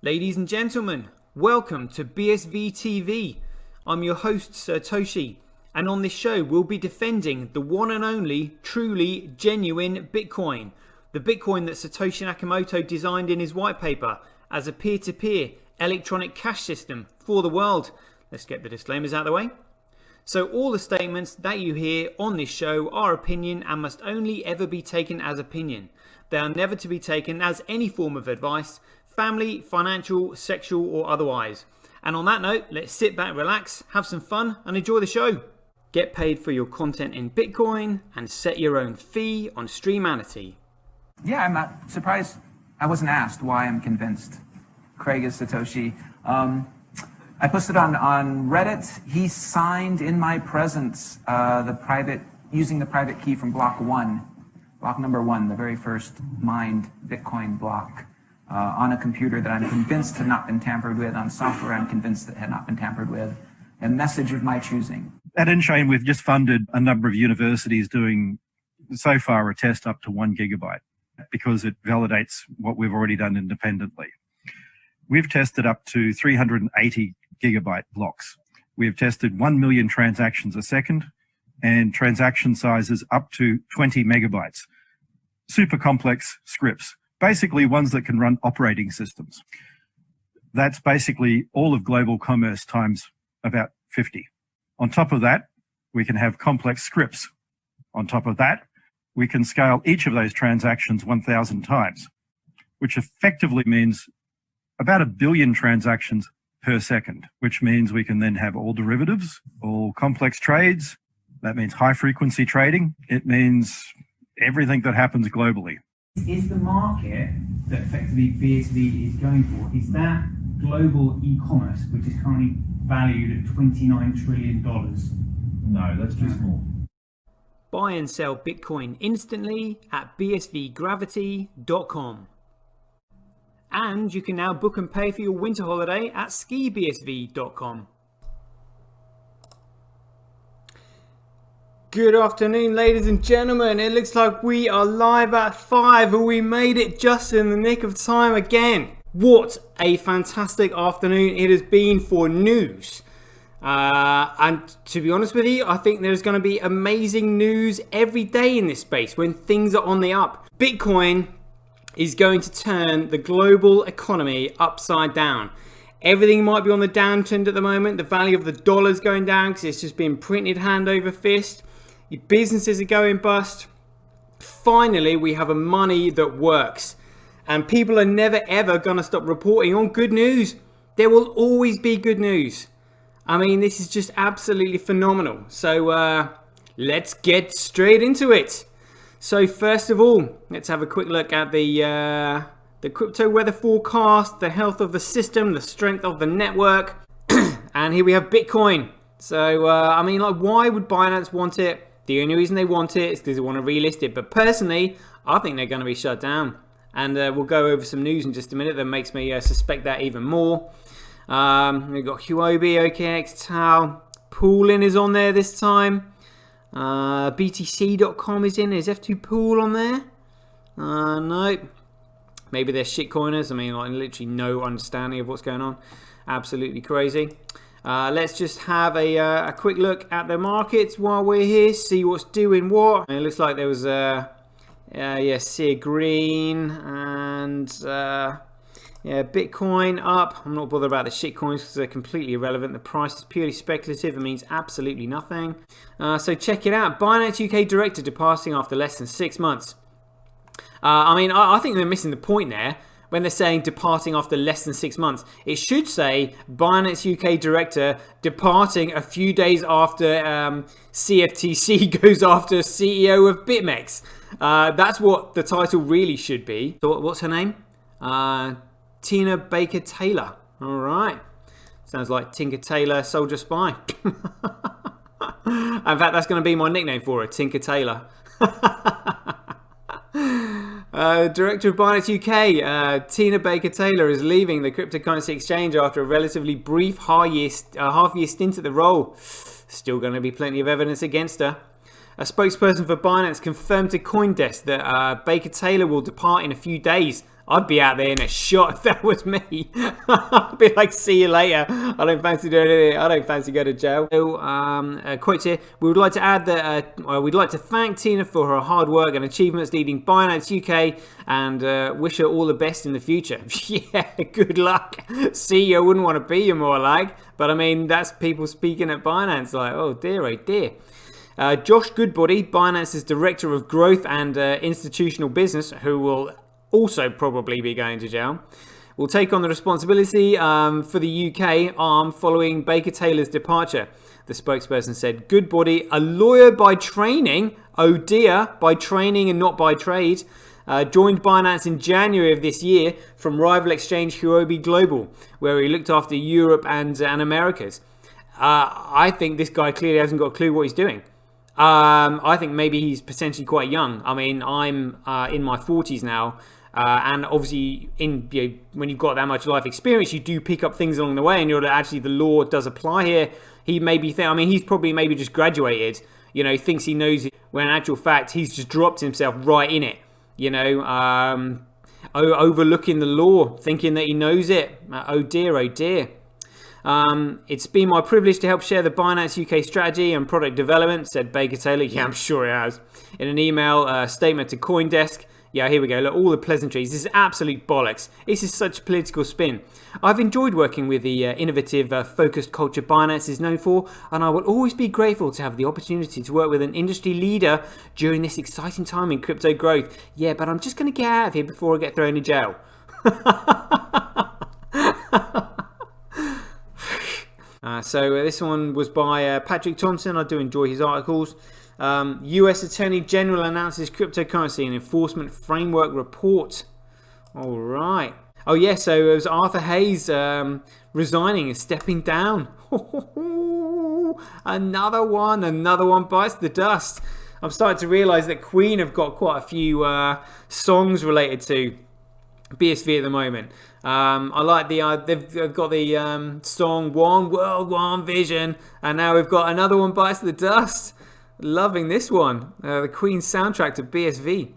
Ladies and gentlemen, welcome to BSV TV. I'm your host Satoshi, and on this show we'll be defending the one and only, truly genuine Bitcoin. The Bitcoin that Satoshi Nakamoto designed in his white paper as a peer-to-peer electronic cash system for the world. Let's get the disclaimers out of the way. So all the statements that you hear on this show are opinion and must only ever be taken as opinion. They are never to be taken as any form of advice, family, financial, sexual or otherwise. And on that note, let's sit back, relax, have some fun and enjoy the show. Get paid for your content in Bitcoin and set your own fee on Streamanity. Yeah, I'm not surprised I wasn't asked why I'm convinced Craig is Satoshi. I posted on Reddit. He signed in my presence using the private key from block number one, the very first mined Bitcoin block. On a computer that I'm convinced had not been tampered with, on software I'm convinced that had not been tampered with, a message of my choosing. At Enchain, we've just funded a number of universities doing, so far, a test up to 1 gigabyte because it validates what we've already done independently. We've tested up to 380 gigabyte blocks. We've tested 1 million transactions a second and transaction sizes up to 20 megabytes. Super complex scripts. Basically ones that can run operating systems. That's basically all of global commerce times about 50. On top of that, we can have complex scripts. On top of that, we can scale each of those transactions 1,000 times, which effectively means about 1 billion transactions per second, which means we can then have all derivatives, all complex trades. That means high frequency trading. It means everything that happens globally. Is the market that effectively BSV is going for, is that global e-commerce, which is currently valued at $29 trillion? No, that's just more. Buy and sell Bitcoin instantly at bsvgravity.com. And you can now book and pay for your winter holiday at skibsv.com. Good afternoon, ladies and gentlemen. It looks like we are live at 5 and we made it just in the nick of time again. What a fantastic afternoon it has been for news. And to be honest with you, I think there's going to be amazing news every day in this space when things are on the up. Bitcoin is going to turn the global economy upside down. Everything might be on the downtrend at the moment. The value of the dollar is going down because it's just been printed hand over fist. Your businesses are going bust. Finally, we have a money that works. And people are never ever going to stop reporting on good news. There will always be good news. I mean, this is just absolutely phenomenal. So let's get straight into it. So first of all, let's have a quick look at the crypto weather forecast, the health of the system, the strength of the network. And here we have Bitcoin. So, I mean, like, why would Binance want it? The only reason they want it is because they want to relist it. But personally, I think they're going to be shut down. And we'll go over some news in just a minute that makes me suspect that even more. We've got Huobi, OKX, Tau. Poolin is on there this time. BTC.com is in. Is F2 Pool on there? No. Maybe they're shitcoiners. I mean, like, literally no understanding of what's going on. Absolutely crazy. Let's just have a quick look at the markets while we're here, see what's doing what. It looks like there was Sear Green and Bitcoin up. I'm not bothered about the shitcoins because they're completely irrelevant. The price is purely speculative. It means absolutely nothing. So check it out. Binance UK director departing after less than 6 months. I mean, I think they're missing the point there. When they're saying departing after less than 6 months, it should say Binance UK director departing a few days after CFTC goes after CEO of BitMEX. That's what the title really should be. So what's her name? Tina Baker Taylor. All right. Sounds like Tinker Tailor Soldier Spy. In fact, that's going to be my nickname for her, Tinker Tailor. Director of Binance UK, Tina Baker Taylor, is leaving the cryptocurrency exchange after a relatively brief half-year stint at the role. Still going to be plenty of evidence against her. A spokesperson for Binance confirmed to CoinDesk that Baker Taylor will depart in a few days I'd be out there in a shot if that was me. I'd be like, see you later. I don't fancy doing anything. I don't fancy going to jail. So, quotes here. We would like to add that we'd like to thank Tina for her hard work and achievements leading Binance UK and wish her all the best in the future. Yeah, good luck. CEO wouldn't want to be you more like. But I mean, that's people speaking at Binance like, oh dear. Josh Goodbody, Binance's Director of Growth and Institutional Business, who will also probably be going to jail, will take on the responsibility for the UK arm following Baker Taylor's departure. The spokesperson said, Goodbody, a lawyer by training, oh dear, by training and not by trade, joined Binance in January of this year from rival exchange Huobi Global, where he looked after Europe and Americas. I think this guy clearly hasn't got a clue what he's doing. I think maybe he's potentially quite young. I mean, I'm in my 40s now, and obviously, when you've got that much life experience, you do pick up things along the way, and actually the law does apply here. He maybe he's probably maybe just graduated, thinks he knows it, when in actual fact he's just dropped himself right in it, overlooking the law, thinking that he knows it. Oh dear. It's been my privilege to help share the Binance UK strategy and product development, said Baker Taylor. Yeah, I'm sure he has. In an email statement to CoinDesk. Yeah, here we go. Look, all the pleasantries. This is absolute bollocks. This is such political spin. I've enjoyed working with the innovative, focused culture Binance is known for, and I will always be grateful to have the opportunity to work with an industry leader during this exciting time in crypto growth. Yeah, but I'm just going to get out of here before I get thrown in jail. So this one was by Patrick Thompson. I do enjoy his articles. US Attorney General announces cryptocurrency and enforcement framework report. All right. Oh yeah, so it was Arthur Hayes resigning and stepping down. Another one bites the dust. I'm starting to realise that Queen have got quite a few songs related to BSV at the moment. I like they've got the song One World, One Vision, and now we've got another one bites the dust. Loving this one, the Queen soundtrack to BSV.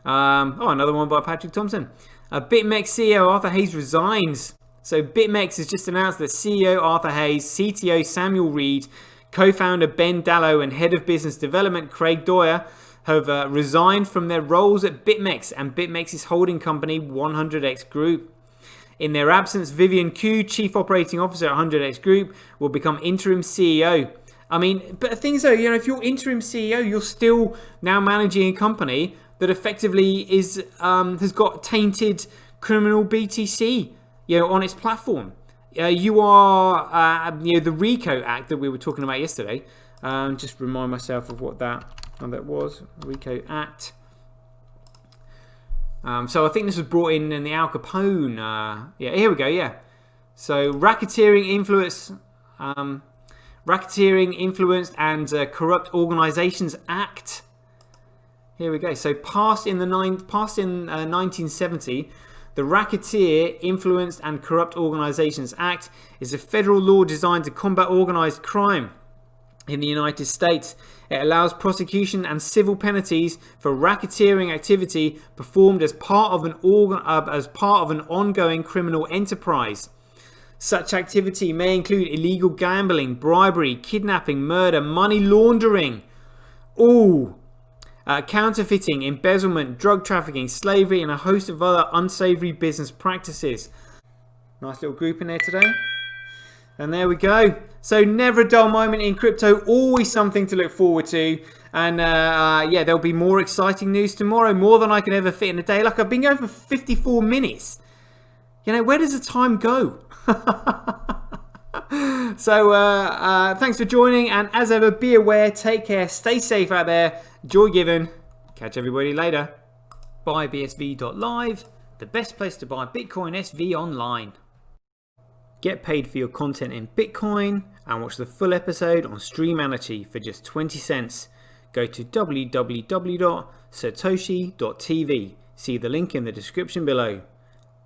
Another one by Patrick Thompson. BitMEX CEO Arthur Hayes resigns. So BitMEX has just announced that CEO Arthur Hayes, CTO Samuel Reed, co-founder Ben Dallow, and head of business development Craig Dwyer have resigned from their roles at BitMEX and BitMEX's holding company 100x Group. In their absence, Vivian Koo, Chief Operating Officer at 100x Group, will become interim CEO. I mean, but the thing is though, if you're interim CEO, you're still now managing a company that effectively is has got tainted criminal BTC, on its platform. You are, the RICO Act that we were talking about yesterday. Just remind myself of what that was. RICO Act. So I think this was brought in the Al Capone. Here we go. Yeah. So racketeering influenced and corrupt organizations act. Here we go. So passed in 1970, the Racketeer Influenced and Corrupt Organizations Act is a federal law designed to combat organized crime in the United States. It allows prosecution and civil penalties for racketeering activity performed as part of an ongoing criminal enterprise. Such activity may include illegal gambling, bribery, kidnapping, murder, money laundering, counterfeiting, embezzlement, drug trafficking, slavery, and a host of other unsavory business practices. Nice little group in there today. And there we go. So never a dull moment in crypto, always something to look forward to. And there'll be more exciting news tomorrow, more than I can ever fit in a day. Like, I've been going for 54 minutes. Where does the time go? So thanks for joining, and as ever, be aware, take care, stay safe out there, joy given. Catch everybody later. BuyBSV.live, the best place to buy Bitcoin SV online. Get paid for your content in Bitcoin and watch the full episode on Streamanity for just 20 cents. Go to www.satoshi.tv. See the link in the description below.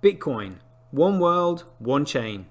Bitcoin, one world, one chain.